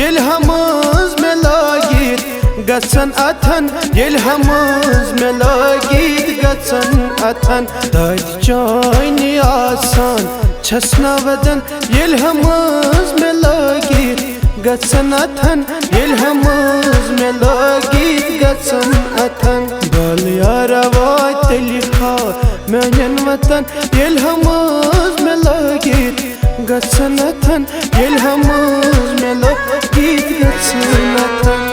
L हमज में लागित गचन अथन L हमज में लागित गचन अथन दद चाइनी आसान छसना वदन येल हमज में लागित गचन अथन येल हमज में लागित गचन अथन बल यारा वात लिखा मैंन वतन येल हमज में लागित गचन अथन येल हमज में लागित गचन अथन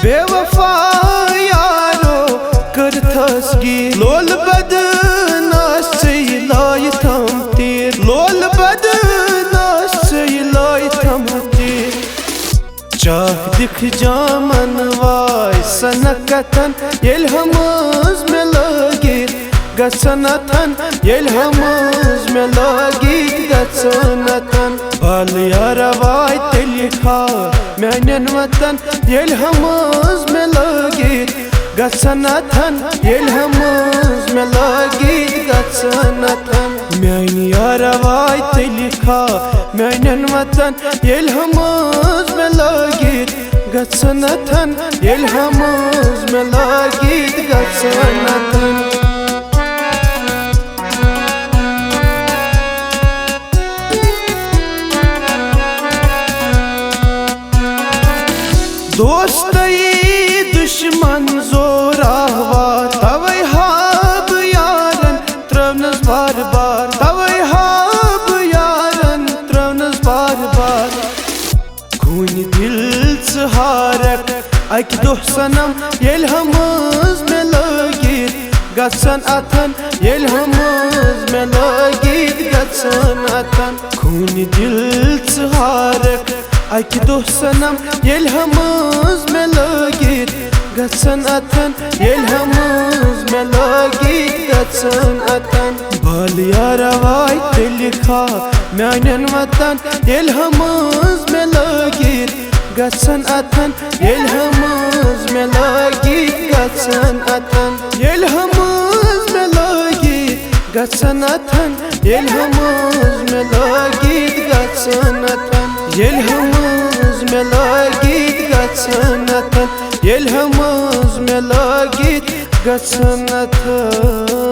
बेवफा यारो करथस गी लोल बदनास लाई थम तीर लोल बदनास लाई थम तीर चाह दिख जामन वाय सनकतन येल हमज में लागित गचन अथन येल हमज में लागित गचन अथन बल यारा वाय लिखा मैंन वतन येल हमज में लागित गचन अथन येल हमज में लागित गचन अथन मैन यारा वाय लिखा मैंन वतन येल हमज में लागित गचन अथन येल हमज में लागित गचन अथन दोस्त दुश्मन जोरावा तवै हाब यारन त्रवनस बार बार तवै हाब यारन त्रवनस बार बार खून दिल हारक अक दुह सनम येल हमज में लागित गचन अथन येल हमज में लागित गचन अथन खून दिल हारक अक दुह सनम येल हमज में लागित गचन अथन येल हमज में लागित गचन अथन बल यारा वाय लिखा मैंन वतन येल हमज में लागित गचन अथन येल हमज में लागित गचन अथन येल हमज में लागित गचन अथन येल हमज में लागित गचन अथन येल हमज में लागित गचन अथन येल हमज में लागित गचन अथन।